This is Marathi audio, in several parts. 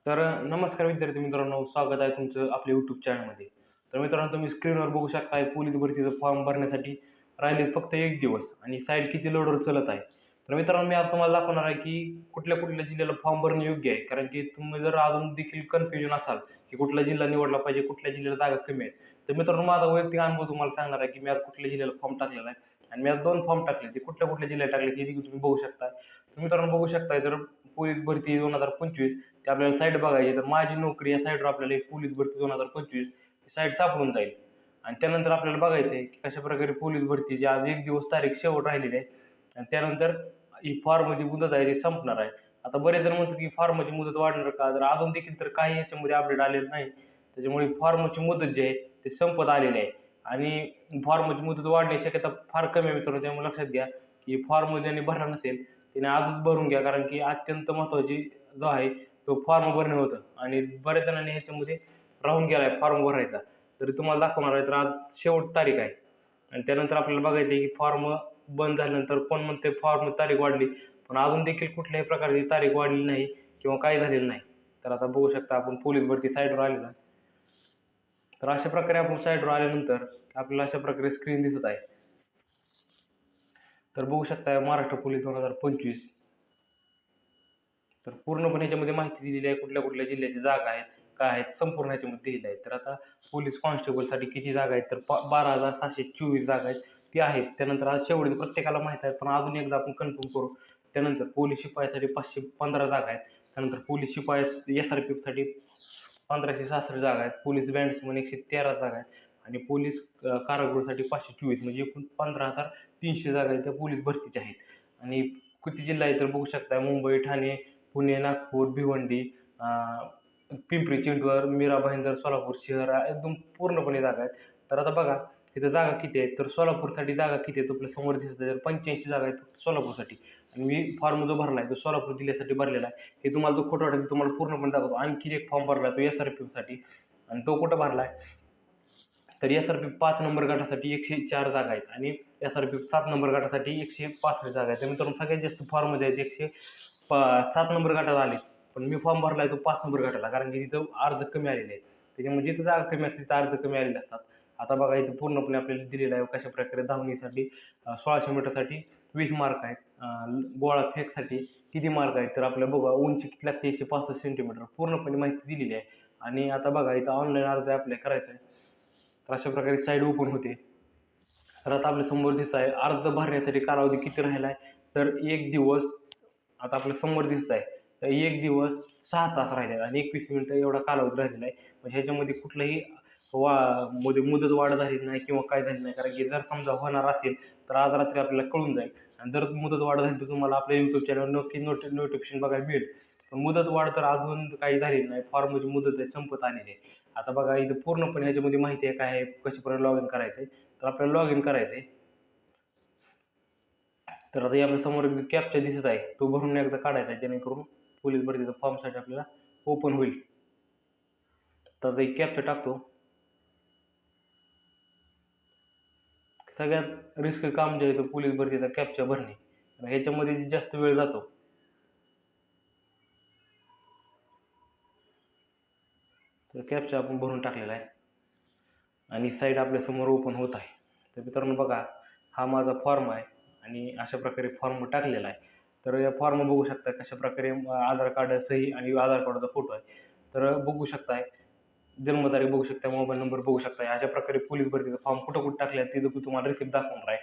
तर नमस्कार विद्यार्थी मित्रांनो, स्वागत आहे तुमचं आपल्या यूट्यूब चॅनलमध्ये. तर मित्रांनो, तुम्ही स्क्रीनवर बघू शकताय पोलीस भरतीचा फॉर्म भरण्यासाठी राहिले फक्त 1 दिवस आणि साईट किती लोडवर चालत आहे. तर मित्रांनो, मी आज तुम्हाला दाखवणार आहे की कुठल्या कुठल्या जिल्ह्याला फॉर्म भरणे योग्य आहे. कारण की तुम्ही जर अजून देखील कन्फ्युजन असाल की कुठला जिल्हा निवडला पाहिजे, कुठल्या जिल्ह्याला जागा कमी आहे, तर मित्रांनो माझा वैयक्तिक अनुभव तुम्हाला सांगणार आहे की मी आज कुठल्या जिल्ह्याला फॉर्म टाकलेला आहे आणि मी आज 2 फॉर्म टाकले. ते कुठल्या कुठल्या जिल्ह्यात टाकले हे देखील तुम्ही बघू शकता. तर मित्रांनो बघू शकताय, तर पोलीस भरती 2025 ते आपल्याला साईट बघायची. तर माझी नोकरी या साईटवर आपल्याला एक पोलीस भरती 2025 साईट सापडून जाईल. आणि त्यानंतर आपल्याला बघायचं आहे की कशाप्रकारे पोलीस भरतीची आज 1 दिवस तारीख शेवट राहिलेली आहे आणि त्यानंतर ही फॉर्मची मुदत आहे ती संपणार आहे. आता बरेच जण म्हणतात की फॉर्मची मुदत वाढणार का? तर अजून देखील तर काही ह्याच्यामध्ये अपडेट आलेलं नाही. त्याच्यामुळे फॉर्मची मुदत जी आहे ते संपत आलेली आहे आणि फॉर्मची मुदत वाढण्याची शक्यता फार कमी आहे मित्रांनो. त्यामुळे लक्षात घ्या की फॉर्म ज्याने भरला नसेल त्याने आजच भरून घ्या, कारण की अत्यंत महत्त्वाची जो आहे तो फॉर्म भरणे होतं आणि बऱ्याच जणांनी ह्याच्यामध्ये राहून गेला आहे फॉर्म भरायचा. तरी तुम्हाला दाखवणार आहे. तर आज शेवट तारीख आहे आणि त्यानंतर आपल्याला बघायचं आहे की फॉर्म बंद झाल्यानंतर कोण म्हणते फॉर्म तारीख वाढली, पण अजून देखील कुठल्याही प्रकारची तारीख वाढली नाही किंवा काही झालेलं नाही. तर आता बघू शकता आपण पोलीस भरती साईटवर आलेला. तर अशा प्रकारे आपण साईटवर आल्यानंतर आपल्याला अशा प्रकारे स्क्रीन दिसत आहे. तर बघू शकता महाराष्ट्र पोलीस 2025. तर पूर्णपणे ह्याच्यामध्ये माहिती दिलेली आहे, कुठल्या कुठल्या जिल्ह्याची जागा आहेत, काय आहेत, संपूर्ण ह्याच्यामध्ये दिलेलं आहे. तर आता पोलीस कॉन्स्टेबलसाठी किती जागा आहेत, तर 12,724 जागा आहेत, ती आहेत. त्यानंतर आज शेवटी प्रत्येकाला माहीत आहे, पण अजून एकदा आपण कन्फर्म करू. त्यानंतर पोलीस शिपायासाठी 515 जागा आहेत. त्यानंतर पोलीस शिपाई SRPसाठी 1566 जागा आहेत. पोलीस बँड्समध्ये 113 जागा आहेत आणि पोलीस कारागृहासाठी 524, म्हणजे एकूण 15,300 जागा आहेत त्या पोलीस भरतीच्या आहेत. आणि किती जिल्हा आहे तर बघू शकता, मुंबई, ठाणे, पुणे, नागपूर, भिवंडी, पिंपरी चिंचवड, मीरा भाईंदर, सोलापूर शहर एकदम पूर्णपणे जागा आहेत. तर आता बघा तिथं जागा किती आहेत, तर सोलापूरसाठी जागा किती आहेत आपल्या समोर दिसत आहे. तर 85 जागा आहेत फक्त सोलापूरसाठी आणि मी फॉर्म जो भरला आहे तो सोलापूर जिल्ह्यासाठी भरलेला आहे. हे तुम्हाला जो फोटो वाटेल तुम्हाला पूर्णपणे दाखवतो. आणखी एक फॉर्म भरला आहे तो SRPसाठी आणि तो कुठं भरला आहे, तर SRP 5 नंबर गटासाठी 104 जागा आहेत आणि SRP 7 नंबर गटासाठी 165 जागा आहेत. तर मित्रांनो सगळ्यात जास्त फॉर्ममध्ये आहेत 7 नंबर गटाला आले, पण मी फॉर्म भरला आहे तो 5 नंबर गटाला, कारण की तिथं अर्ज कमी आलेले आहेत. त्याच्यामुळे जिथं जागा कमी असते तिथं अर्ज कमी आलेले असतात. आता बघा इथं पूर्णपणे आपल्याला दिलेलं आहे कशा प्रकारे धावणीसाठी 1600 मीटरसाठी 20 मार्क आहेत. गोळा फेकसाठी किती मार्क आहेत, तर आपल्याला बघा उंची किती लागते 165 सेंटीमीटर, पूर्णपणे माहिती दिलेली आहे. आणि आता बघा इथं ऑनलाईन अर्ज अप्लाय करायचा आहे. तर अशा प्रकारे साईट ओपन होते. तर आता आपल्या समोर दिसत आहे अर्ज भरण्यासाठी कालावधी किती राहिला आहे, तर 1 दिवस आता आपल्या समोर दिसत आहे. तर 1 दिवस 6 तास राहिले आणि 21 मिनिटं एवढा कालावधी राहिलेला आहे. म्हणजे ह्याच्यामध्ये कुठलाही मध्ये मुदत वाढ झालेली नाही किंवा काय झाली नाही, कारण की जर समजा होणार असेल तर आज रात्री आपल्याला कळून जाईल आणि जर मुदत वाढ झाली तर तुम्हाला आपल्या यूट्यूब चॅनल नक्की नोटिफिकेशन बघायला मिळेल. पण मुदत वाढ तर अजून काही झालेली नाही. फॉर्मची मुदत आहे संपत आलेली आहे. आता बघा इथं पूर्णपणे ह्याच्यामध्ये माहिती आहे काय आहे, कशाप्रकारे लॉग इन करायचं आहे. तर आपल्याला लॉग इन करायचं आहे. तर आता आपल्या समोर एक कॅप्चा दिसत आहे, तो भरून एकदा काढायचा आहे जेणेकरून पोलीस भरतीचा फॉर्मसाठी आपल्याला ओपन होईल. तर आता एक कॅप्चा टाकतो. सगळ्यात रिस्क काम जे आहे तो पोलीस भरतीचा कॅप्चा भरणे, ह्याच्यामध्ये जास्त वेळ जातो. तर कॅप्चा आपण भरून टाकलेला आहे आणि साईट आपल्यासमोर ओपन होत आहे. तर मित्रांनो बघा, हा माझा फॉर्म आहे आणि अशा प्रकारे फॉर्म टाकलेला आहे. तर या फॉर्म बघू शकता कशाप्रकारे आधार कार्ड सही आणि आधार कार्डचा फोटो आहे. तर बघू शकताय जन्मतारीख बघू शकता, मोबाईल नंबर बघू शकता. अशा प्रकारे पोलीस भरतीचा फॉर्म कुठं कुठं टाकले आहे तिथं तुम्हाला रिसिप्ट दाखवणार आहे.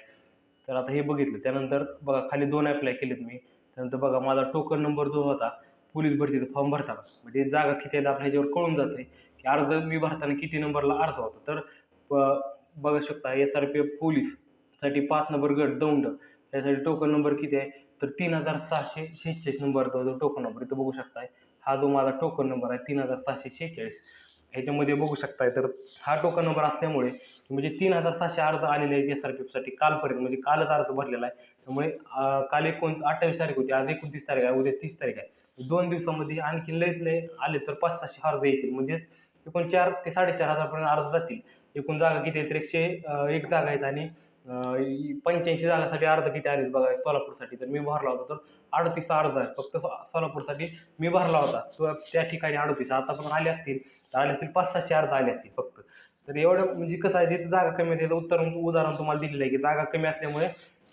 तर आता हे बघितलं. त्यानंतर बघा खाली 2 अप्लाय केलेत मी. त्यानंतर बघा माझा टोकन नंबर जो होता पोलीस भरतीचा फॉर्म भरताना, म्हणजे जागा किती आहेत आपल्या ह्याच्यावर कळून जाते की अर्ज मी भरताना किती नंबरला अर्ज होता. तर बघू शकता SRPF पोलीससाठी 5 नंबर गट दौंड, त्यासाठी टोकन नंबर किती आहे, तर 3646 नंबर जो टोकन नंबर इथं बघू शकताय. हा जो माझा टोकन नंबर आहे 3646. ह्याच्यामध्ये बघू शकताय. तर हा टोकन नंबर असल्यामुळे म्हणजे 3700 अर्ज आलेले आहेत SRPFसाठी कालपर्यंत, म्हणजे कालच अर्ज भरलेला आहे. त्यामुळे काल 28 तारीख होती, आज 29 तारीख आहे, उद्या 30 तारीख आहे. 2 दिवसामध्ये आणखी लयत लय आले तर 500-600 अर्ज येतील, म्हणजे एकूण 4 ते 4,500 पर्यंत अर्ज जातील. एकूण जागा किती आहेत तर 101 जागा आहेत आणि 85 जागासाठी अर्ज किती आलेत बघा सोलापूरसाठी. तर मी भरला होता तर 38 अर्ज आहे फक्त सोलापूरसाठी. मी भरला होता तो त्या ठिकाणी 38, आता पण आले असतील तर आले असतील 500-600 अर्ज आले असतील फक्त. तर एवढं म्हणजे कसं आहे, जिथे जागा कमी आहे त्याचं उदाहरण तुम्हाला दिलेलं आहे की जागा कमी असल्यामुळे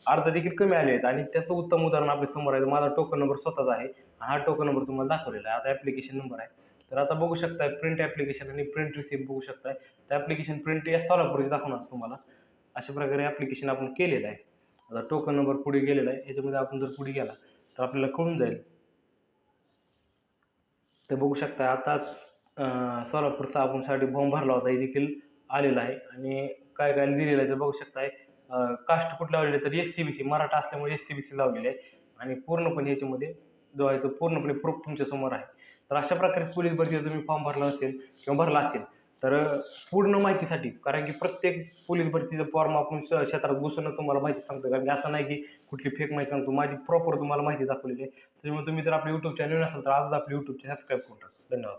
अर्ज देखील कमी आले आहेत. आणि त्याचं उत्तम उदाहरण आपल्या समोर आहे. माझा टोकन नंबर स्वतःचा आहे, हा टोकन नंबर तुम्हाला दाखवलेला आहे. आता ॲप्लिकेशन नंबर आहे, तर आता बघू शकताय प्रिंट ॲप्लिकेशन आणि प्रिंट रिसिप्ट बघू शकताय. तर ॲप्लिकेशन प्रिंट या सोलापूरची दाखवणार तुम्हाला. अशा प्रकारे ॲप्लिकेशन आपण केलेलं आहे. आता टोकन नंबर पुढे गेलेला आहे, याच्यामध्ये आपण जर पुढे गेला तर आपल्याला कळून जाईल. तर बघू शकता आताच सोलापूरचा आपण साठी फॉर्म भरला होता, हे देखील आलेला आहे. आणि काय काय दिलेलं आहे तर बघू शकताय. कास्ट कुठं लावलेलं आहे तर SC-BC, मराठा असल्यामुळे SC-BC लावलेले आहे. आणि पूर्णपणे याच्यामध्ये जो आहे तो पूर्णपणे प्रूफ तुमच्या समोर आहे. तर अशा प्रकारे पोलीस भरतीचा तुम्ही फॉर्म भरला असेल किंवा भरला असेल तर पूर्ण माहितीसाठी, कारण की प्रत्येक पोलीस भरतीचा फॉर्म आपण क्षेत्रात घुसून तुम्हाला माहिती सांगतो, कारण की असं नाही की कुठली फेक माहिती सांगतो, माझी प्रॉपर तुम्हाला माहिती दाखवलेली आहे. त्यामुळे तुम्ही जर आपल्या यूट्यूब चॅनल नसेल तर आजच आपले यूट्यूब चॅनल सबस्क्राईब करून टाका. धन्यवाद.